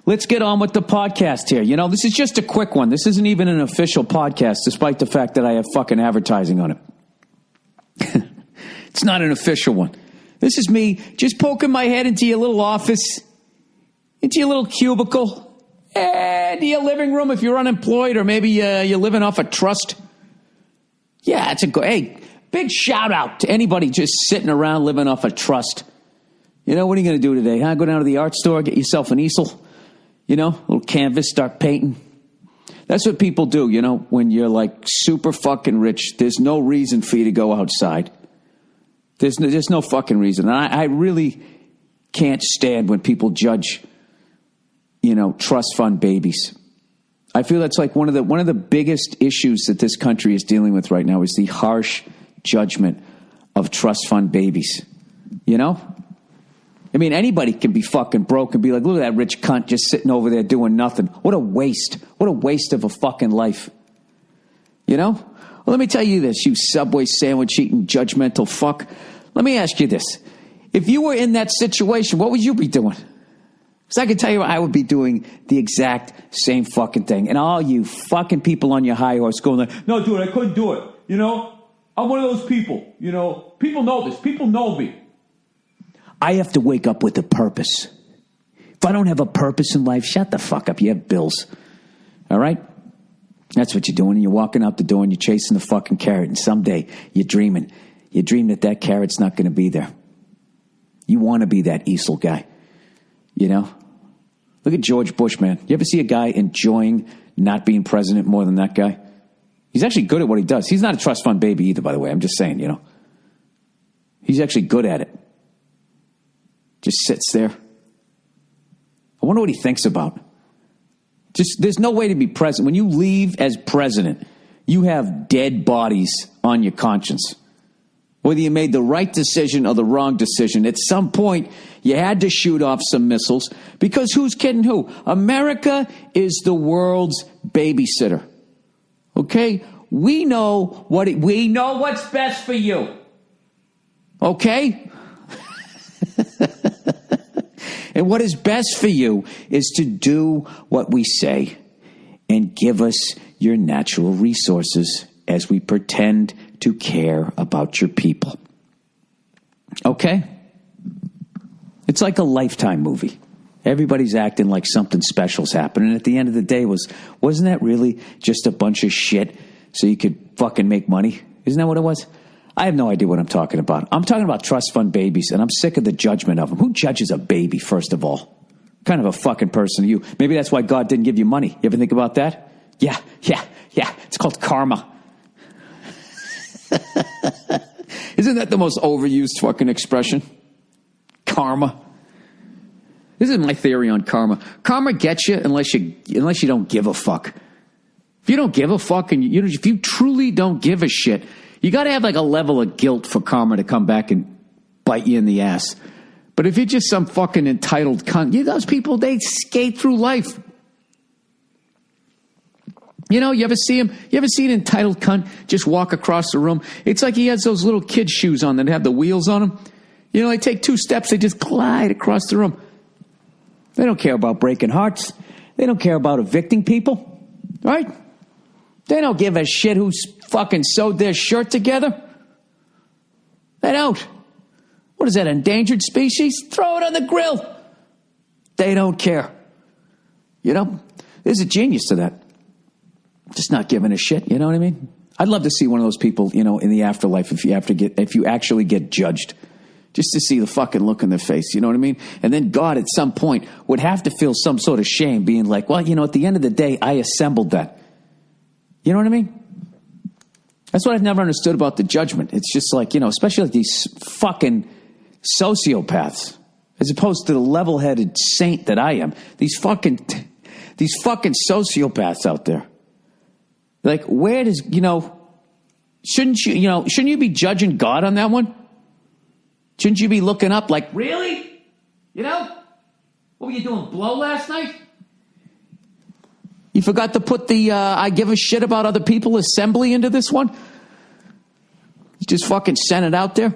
let's get on with the podcast here. You know, this is just a quick one. This isn't even an official podcast, despite the fact that I have fucking advertising on it. It's not an official one. This is me just poking my head into your little office, into your little cubicle, into your living room if you're unemployed or maybe you're living off a trust. Yeah, it's a good, hey, big shout out to anybody just sitting around living off a trust. You know, what are you going to do today? Huh? Go down to the art store, get yourself an easel, you know, a little canvas, start painting. That's what people do, you know, when you're like super fucking rich. There's no reason for you to go outside. There's no fucking reason. And I really can't stand when people judge, you know, trust fund babies. I feel that's like one of the biggest issues that this country is dealing with right now is the harsh judgment of trust fund babies. You know? I mean, anybody can be fucking broke and be like, look at that rich cunt just sitting over there doing nothing. What a waste. What a waste of a fucking life. You know? Well, let me tell you this, you Subway sandwich eating judgmental fuck. Let me ask you this. If you were in that situation, what would you be doing? Because I can tell you I would be doing the exact same fucking thing. And all you fucking people on your high horse going like, no, dude, I couldn't do it. You know, I'm one of those people. You know, people know this. People know me. I have to wake up with a purpose. If I don't have a purpose in life, shut the fuck up. You have bills. All right? That's what you're doing. And you're walking out the door and you're chasing the fucking carrot. And someday you're dreaming. You dream that carrot's not going to be there. You want to be that easel guy. You know? Look at George Bush, man. You ever see a guy enjoying not being president more than that guy? He's actually good at what he does. He's not a trust fund baby either, by the way. I'm just saying, you know. He's actually good at it. Just sits there. I wonder what he thinks about. Just, there's no way to be president. When you leave as president, you have dead bodies on your conscience. Whether you made the right decision or the wrong decision, at some point you had to shoot off some missiles because who's kidding who? America is the world's babysitter. Okay? We know what's best for you. Okay? And what is best for you is to do what we say and give us your natural resources as we pretend to care about your people. Okay? It's like a Lifetime movie. Everybody's acting like something special's happening. And at the end of the day, wasn't that really just a bunch of shit so you could fucking make money? Isn't that what it was? I have no idea what I'm talking about. I'm talking about trust fund babies, and I'm sick of the judgment of them. Who judges a baby, first of all? What kind of a fucking person are you? Maybe that's why God didn't give you money. You ever think about that? Yeah. It's called karma. Isn't that the most overused fucking expression? Karma. This is my theory on karma. Karma gets you unless you don't give a fuck. If you don't give a fuck and if you truly don't give a shit, you got to have like a level of guilt for karma to come back and bite you in the ass. But if you're just some fucking entitled cunt, those people, they skate through life. You know, you ever see him? You ever see an entitled cunt just walk across the room? It's like he has those little kid shoes on that have the wheels on them. You know, they take 2 steps, they just glide across the room. They don't care about breaking hearts. They don't care about evicting people, right? They don't give a shit who's fucking sewed their shirt together. They don't. What is that, endangered species? Throw it on the grill. They don't care. You know, there's a genius to that. Just not giving a shit, you know what I mean? I'd love to see one of those people, you know, in the afterlife if you actually get judged. Just to see the fucking look in their face, you know what I mean? And then God at some point would have to feel some sort of shame being like, well, you know, at the end of the day, I assembled that. You know what I mean? That's what I've never understood about the judgment. It's just like, you know, especially like these fucking sociopaths, as opposed to the level-headed saint that I am. These fucking sociopaths out there. Like, where does, you know, shouldn't you be judging God on that one? Shouldn't you be looking up like, really? You know? What were you doing, blow last night? You forgot to put the I give a shit about other people assembly into this one? You just fucking sent it out there?